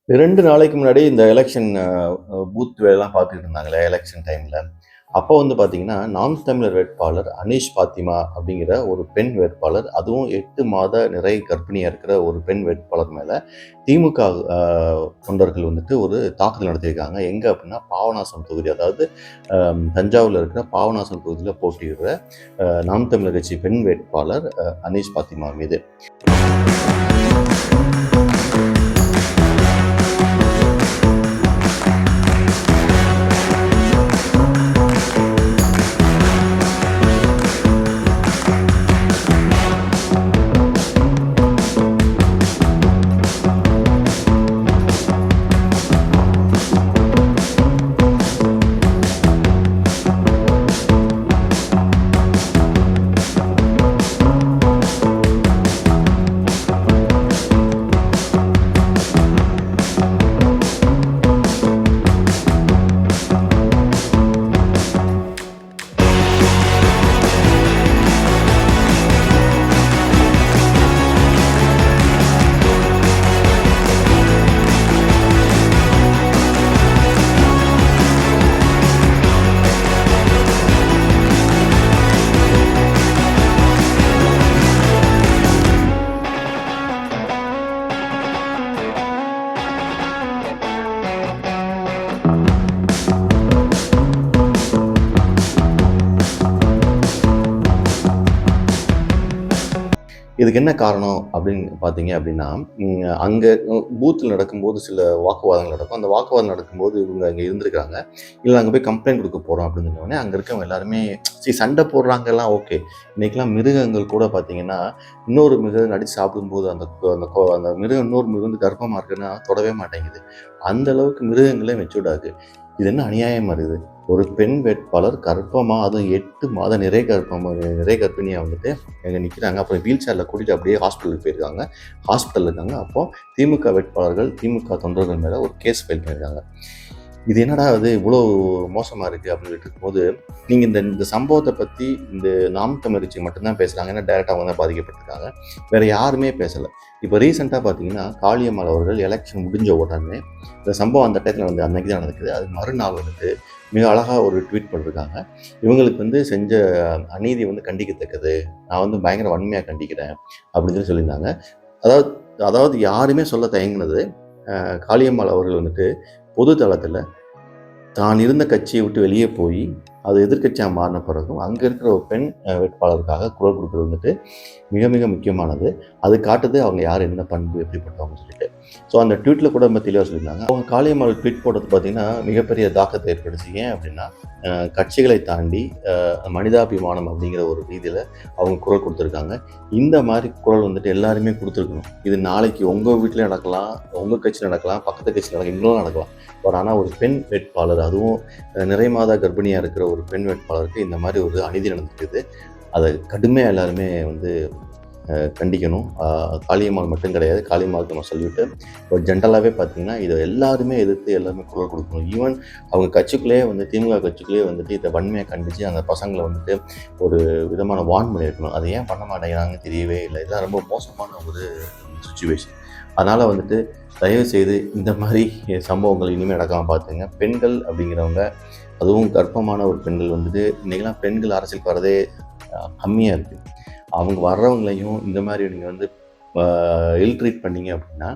2 நாளைக்கு முன்னாடி இந்த எலக்ஷன் பூத் வேலைலாம் பார்த்துட்டு இருந்தாங்களே எலக்ஷன் டைம்ல. அப்போ வந்து பார்த்தீங்கன்னா, நாம் தமிழர் வேட்பாளர் அனீஷ் பாத்திமா அப்படிங்கிற ஒரு பெண் வேட்பாளர், அதுவும் 8 மாத நிறை கர்ப்பிணியா இருக்கிற ஒரு பெண் வேட்பாளர் மேல திமுக அ தொண்டர்கள் வந்துட்டு ஒரு தாக்குதல் நடத்தியிருக்காங்க. எங்க அப்படின்னா, பாபநாசம் தொகுதி. அதாவது தஞ்சாவூர்ல இருக்கிற பாபநாசம் தொகுதியில போட்டியிடுற நாம் தமிழர் கட்சி பெண் வேட்பாளர் அனீஷ் பாத்திமா மீது. இதுக்கு என்ன காரணம் அப்படின்னு பார்த்தீங்க அப்படின்னா, அங்க பூத்ல நடக்கும்போது சில வாக்குவாதங்கள் நடக்கும். அந்த வாக்குவாதம் நடக்கும்போது இவங்க அங்க இருந்திருக்காங்க. இல்ல அங்க போய் கம்ப்ளைண்ட் குடுக்க போறோம் அப்படின்னு சொன்னோனே, அங்க இருக்கவங்க எல்லாருமே சண்டை போடுறாங்கலாம் ஓகே. இன்னைக்கெல்லாம் மிருகங்கள் கூட பார்த்தீங்கன்னா, இன்னொரு மிருகம் அடிச்சு சாப்பிடும்போது அந்த மிருகம் இன்னொரு மிருகம் வந்து கர்ப்பமா இருக்குன்னா தொடவே மாட்டேங்குது. அந்த அளவுக்கு மிருகங்களே மெச்சூர்ட் ஆகுது. இது என்ன அநியாயமா இருக்குது? ஒரு பெண் வேட்பாளர் கர்ப்பமா அதுவும் 8 மாத நிறை கர்ப்பிணியா வந்துட்டு அங்க நிக்கிறாங்க. அப்புறம் வீல் சேர்ல கூட்டிட்டு அப்படியே ஹாஸ்பிட்டலுக்கு போயிருக்காங்க. ஹாஸ்பிட்டல்ல இருக்காங்க. அப்போ திமுக வேட்பாளர்கள், திமுக தொண்டர்கள் மேல ஒரு கேஸ் ஃபைல் பண்ணியிருக்காங்க. இது என்னடா இது இவ்வளோ மோசமா இருக்கு அப்படின்னு இருக்கும்போது, நீங்க இந்த இந்த சம்பவத்த பத்தி இந்த நாம் தமிழர் கட்சி மட்டும் தான் பேசுறாங்க. ஏன்னா டைரக்ட்டா அவங்க தான் பாதிக்கப்பட்டிருக்காங்க. வேற யாருமே பேசல. இப்ப ரீசென்ட்டா பார்த்தீங்கன்னா, காளியம்மாள் அவர்கள் எலக்ஷன் முடிஞ்ச உடனே இந்த சம்பவம் அந்த டயத்துல வந்து அன்னைக்கு தான் நடக்குது. அது மறுநாள் வந்துட்டு மிக அழகா ஒரு ட்வீட் போட்டிருக்காங்க. இவங்களுக்கு வந்து செஞ்ச அநீதி வந்து கண்டிக்கத்தக்கது. நான் வந்து பயங்கர வன்மையா கண்டிக்கிறேன் அப்படின்னு சொல்லியிருந்தாங்க. அதாவது அதாவது யாருமே சொல்ல தயங்குனது, காளியம்மாள் அவர்கள் வந்துட்டு பொது தளத்துல தான் இருந்த கட்சியை விட்டு வெளியே போய் அது எதிர்க்கட்சியாக மாறின பிறகும் அங்கே இருக்கிற ஒரு பெண் வேட்பாளருக்காக குரல் கொடுக்குறது வந்துட்டு மிக மிக முக்கியமானது. அது காட்டுது அவங்க யார், என்ன பண்பு, எப்படிப்பட்டவங்க சொல்லிட்டு. ஸோ அந்த ட்வீட்டில் கூட ரொம்ப தெளிவாக சொல்லியிருந்தாங்க. அவங்க காளியம்மாள் ட்வீட் போட்டது பார்த்தீங்கன்னா மிகப்பெரிய தாக்கத்தை ஏற்படுச்சு. ஏன் அப்படின்னா கட்சிகளை தாண்டி மனிதாபிமானம் அப்படிங்கிற ஒரு ரீதியில் அவங்க குரல் கொடுத்துருக்காங்க. இந்த மாதிரி குரல் வந்துட்டு எல்லாருமே கொடுத்துருக்கணும். இது நாளைக்கு உங்கள் வீட்டில் நடக்கலாம், உங்கள் கட்சியில் நடக்கலாம், பக்கத்து கட்சியில் நடக்கலாம், இன்னும் நடக்கலாம். பட் ஆனால் ஒரு பெண் வேட்பாளர், அதுவும் நிறைமாத கர்ப்பிணியாக இருக்கிற ஒரு பெண் வேட்பாளருக்கு இந்த மாதிரி ஒரு அநீதி நடந்துருக்குது. அதை கடுமையாக எல்லாருமே வந்து கண்டிக்கணும். காளியம்மாள் மட்டும் கிடையாது, காளியம்மாளுக்கு நம்ம சொல்லிவிட்டு இப்போ ஜென்ரலாகவே பார்த்தீங்கன்னா இதை எல்லாருமே எதிர்த்து எல்லாருமே குரல் கொடுக்கணும். ஈவன் அவங்க கட்சிக்குள்ளேயே வந்து திமுக கட்சிக்குள்ளேயே வந்துட்டு இதை வன்மையாக கண்டித்து அந்த பசங்களை வந்துட்டு ஒரு விதமான வார்ன் பண்ணியிருக்கணும். அதை ஏன் பண்ண மாட்டேங்கிறாங்கன்னு தெரியவே இல்லை. இதெல்லாம் ரொம்ப மோசமான ஒரு சுச்சுவேஷன். அதனால் வந்துட்டு தயவுசெய்து இந்த மாதிரி சம்பவங்கள் இனிமேல் நடக்காமல் பார்த்துங்க. பெண்கள் அப்படிங்கிறவங்க, அதுவும் கர்ப்பமான ஒரு பெண்கள் வந்துட்டு இன்றைக்கெல்லாம் பெண்கள் அரசியலுக்கு வரதே கம்மியாக இருக்குது. அவங்க வர்றவங்களையும் இந்த மாதிரி நீங்கள் வந்து இல் ட்ரீட் பண்ணீங்க அப்படின்னா,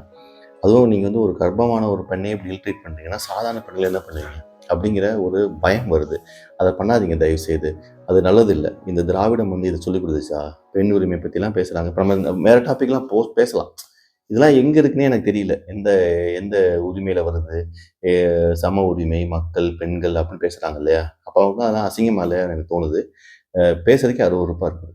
அதுவும் நீங்கள் வந்து ஒரு கர்ப்பமான ஒரு பெண்ணையே இப்படி இல் ட்ரீட் பண்ணுறீங்கன்னா, சாதாரண பெண்களை என்ன பண்ணுவீங்க? அப்படிங்கிற ஒரு பயம் வருது. அதை பண்ணாதீங்க தயவுசெய்து. அது நல்லதில்லை. இந்த திராவிடம் வந்து இதை சொல்லிக் கொடுத்துச்சா? பெண் உரிமை பற்றிலாம் பேசுகிறாங்க. இப்போ நம்ம வேறு டாப்பிக்லாம் பேசலாம். இதெல்லாம் எங்கே இருக்குன்னே எனக்கு தெரியல. எந்த எந்த உரிமையில் வருது? எ சம உரிமை, மக்கள், பெண்கள் அப்படின்னு பேசுகிறாங்க இல்லையா? அப்போ அவங்க அதெல்லாம் அசிங்கமா இல்லையான்னு எனக்கு தோணுது. பேசுறதுக்கே அருவருப்பாக இருக்குது.